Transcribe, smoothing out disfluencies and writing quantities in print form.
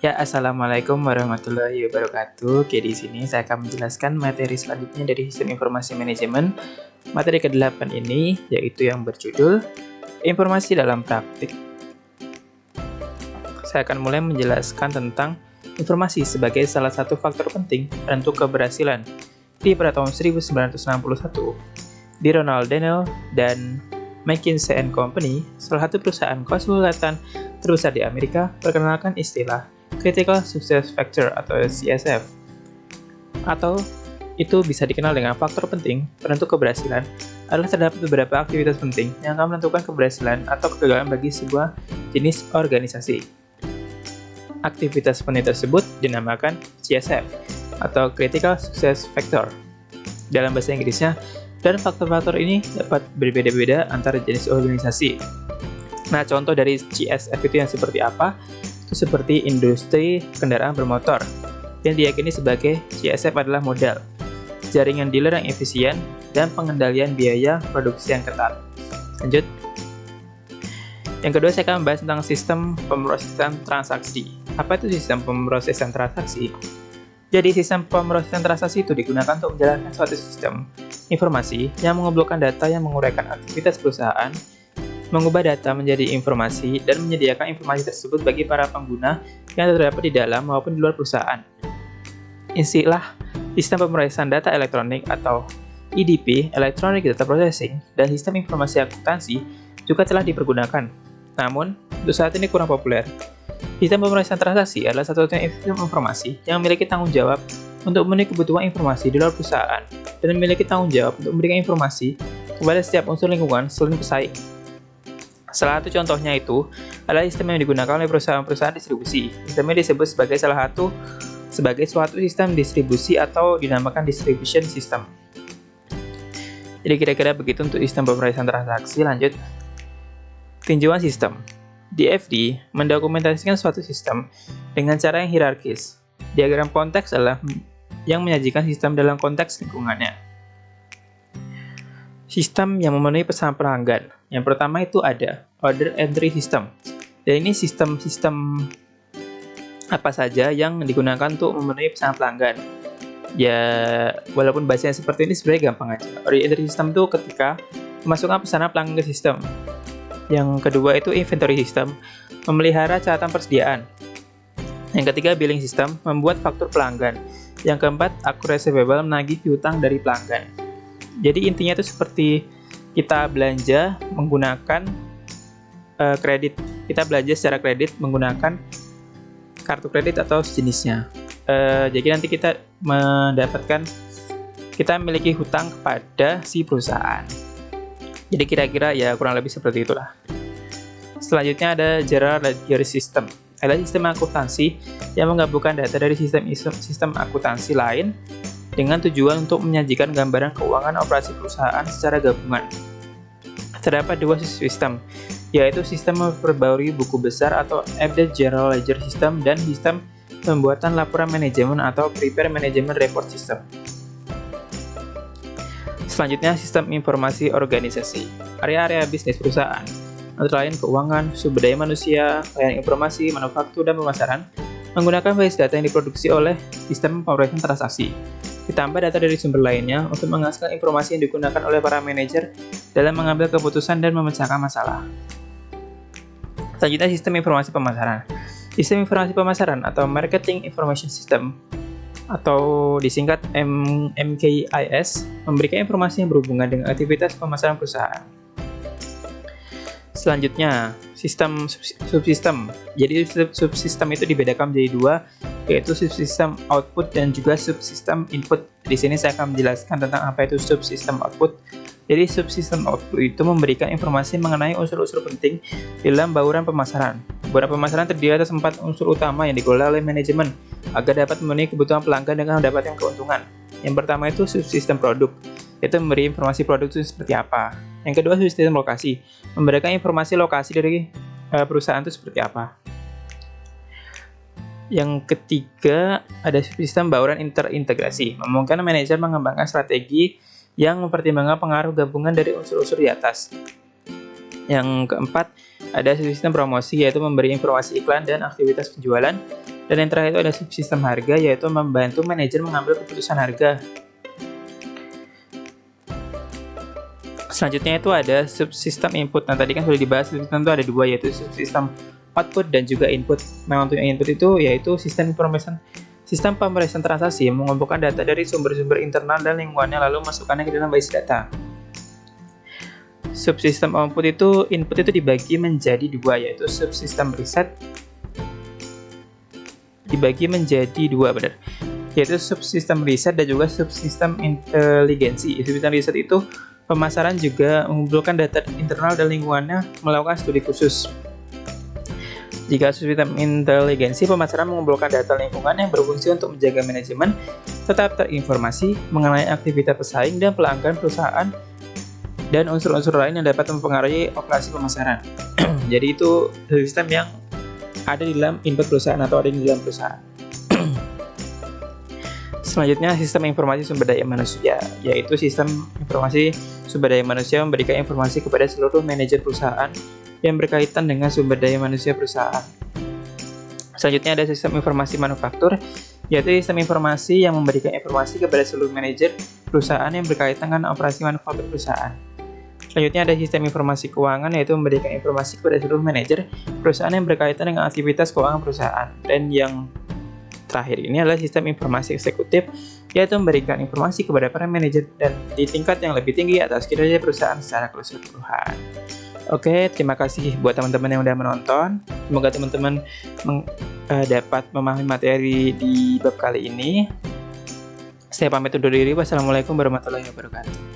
Ya, assalamualaikum warahmatullahi wabarakatuh. Oke, di sini saya akan menjelaskan materi selanjutnya dari Sistem Informasi Manajemen. Materi ke-8 ini yaitu yang berjudul Informasi dalam Praktik. Saya akan mulai menjelaskan tentang informasi sebagai salah satu faktor penting penentu keberhasilan. Pada tahun 1961, di Ronald Daniel dan McKinsey & Company, salah satu perusahaan konsultan terbesar di Amerika, perkenalkan istilah Critical Success Factor atau CSF, atau itu bisa dikenal dengan faktor penting penentu keberhasilan. Adalah terdapat beberapa aktivitas penting yang akan menentukan keberhasilan atau kegagalan bagi sebuah jenis organisasi. Aktivitas penting tersebut dinamakan CSF atau Critical Success Factor dalam bahasa Inggrisnya, dan faktor-faktor ini dapat berbeda-beda antara jenis organisasi. Nah, contoh dari CSF itu yang seperti apa? Itu seperti industri kendaraan bermotor, yang diyakini sebagai CSF adalah modal, jaringan dealer yang efisien, dan pengendalian biaya produksi yang ketat. Lanjut. Yang kedua, saya akan membahas tentang sistem pemrosesan transaksi. Apa itu sistem pemrosesan transaksi? Jadi, sistem pemrosesan transaksi itu digunakan untuk menjalankan suatu sistem informasi yang mengumpulkan data yang menguraikan aktivitas perusahaan, mengubah data menjadi informasi, dan menyediakan informasi tersebut bagi para pengguna yang terdapat di dalam maupun di luar perusahaan. Istilah sistem pemrosesan data elektronik atau EDP, Electronic Data Processing, dan sistem informasi akuntansi juga telah dipergunakan. Namun, untuk saat ini kurang populer. Sistem pemrosesan transaksi adalah satu-satunya sistem informasi yang memiliki tanggung jawab untuk memenuhi kebutuhan informasi di luar perusahaan dan memiliki tanggung jawab untuk memberikan informasi kepada setiap unsur lingkungan selain pesaing. Salah satu contohnya itu adalah sistem yang digunakan oleh perusahaan-perusahaan distribusi. Sistem ini disebut sebagai suatu sistem distribusi atau dinamakan distribution system. Jadi kira-kira begitu untuk sistem pemrosesan transaksi. Lanjut. Tinjauan sistem. DFD mendokumentasikan suatu sistem dengan cara yang hierarkis. Diagram konteks adalah yang menyajikan sistem dalam konteks lingkungannya. Sistem yang memenuhi pesan pelanggan. Yang pertama itu ada order entry system. Dan ini sistem apa saja yang digunakan untuk memenuhi pesan pelanggan. Ya, walaupun bahasanya seperti ini sebenarnya gampang aja. Order entry system itu ketika memasukkan pesanan pelanggan ke sistem. Yang kedua itu inventory system, memelihara catatan persediaan. Yang ketiga billing system, membuat faktur pelanggan. Yang keempat accrued receivable, menagih piutang dari pelanggan. Jadi intinya itu seperti kita belanja menggunakan kredit. Kita belanja secara kredit menggunakan kartu kredit atau sejenisnya. Jadi nanti kita memiliki hutang kepada si perusahaan. Jadi kira-kira ya kurang lebih seperti itulah. Selanjutnya ada General Ledger System. Adalah sistem akuntansi yang menggabungkan data dari sistem akuntansi lain dengan tujuan untuk menyajikan gambaran keuangan operasi perusahaan secara gabungan. Terdapat dua sistem, yaitu sistem memperbarui buku besar atau Update General Ledger System dan sistem pembuatan laporan manajemen atau Prepare Management Report System. Selanjutnya, sistem informasi organisasi. Area-area bisnis perusahaan, antara lain keuangan, sumber daya manusia, layanan informasi, manufaktur, dan pemasaran, menggunakan base data yang diproduksi oleh sistem pemrosesan transaksi. Ditambah data dari sumber lainnya untuk menghasilkan informasi yang digunakan oleh para manajer dalam mengambil keputusan dan memecahkan masalah. Selanjutnya, sistem informasi pemasaran. Sistem informasi pemasaran atau Marketing Information System atau disingkat MKIS, memberikan informasi yang berhubungan dengan aktivitas pemasaran perusahaan. Selanjutnya, sistem subsistem. Jadi subsistem itu dibedakan menjadi dua, yaitu subsistem output dan juga subsistem input. Di sini saya akan menjelaskan tentang apa itu subsistem output. Jadi subsistem output itu memberikan informasi mengenai unsur-unsur penting dalam bauran pemasaran. Bauran pemasaran terdiri atas 4 unsur utama yang dikelola oleh manajemen agar dapat memenuhi kebutuhan pelanggan dengan mendapatkan keuntungan. Yang pertama itu subsistem produk, yaitu memberi informasi produk itu seperti apa. Yang kedua subsistem lokasi, memberikan informasi lokasi dari perusahaan itu seperti apa. Yang ketiga ada subsistem bauran terintegrasi, memungkinkan manajer mengembangkan strategi yang mempertimbangkan pengaruh gabungan dari unsur-unsur di atas. Yang keempat, ada sistem promosi, yaitu memberi informasi iklan dan aktivitas penjualan. Dan yang terakhir itu ada subsistem harga, yaitu membantu manajer mengambil keputusan harga. Selanjutnya itu ada subsistem input. Nah, tadi kan sudah dibahas, subsistem itu ada dua, yaitu subsistem output dan juga input. Nah, untuk yang input itu yaitu sistem pemrosesan transaksi yang mengumpulkan data dari sumber-sumber internal dan lingkungannya lalu masukkannya ke dalam base data. Subsistem output itu, input itu dibagi menjadi dua, yaitu subsistem riset yaitu subsistem riset dan juga subsistem inteligensi. Subsistem riset itu pemasaran juga mengumpulkan data internal dan lingkungannya melakukan studi khusus. Jika subsistem inteligensi, pemasaran mengumpulkan data lingkungan yang berfungsi untuk menjaga manajemen tetap terinformasi mengenai aktivitas pesaing dan pelanggan perusahaan dan unsur-unsur lain yang dapat mempengaruhi operasi pemasaran. Jadi itu sistem yang ada di dalam input perusahaan atau ada di dalam perusahaan. Selanjutnya, sistem informasi sumber daya manusia, yaitu sistem informasi sumber daya manusia memberikan informasi kepada seluruh manajer perusahaan yang berkaitan dengan sumber daya manusia perusahaan. Selanjutnya ada sistem informasi manufaktur, yaitu sistem informasi yang memberikan informasi kepada seluruh manajer perusahaan yang berkaitan dengan operasi manufaktur perusahaan. Selanjutnya ada sistem informasi keuangan, yaitu memberikan informasi kepada seluruh manajer perusahaan yang berkaitan dengan aktivitas keuangan perusahaan. Dan yang terakhir ini adalah sistem informasi eksekutif, yaitu memberikan informasi kepada para manajer dan di tingkat yang lebih tinggi atas kinerja perusahaan secara keseluruhan. Oke, terima kasih buat teman-teman yang udah menonton. Semoga teman-teman dapat memahami materi di bab kali ini. Saya pamit undur diri. Wassalamualaikum warahmatullahi wabarakatuh.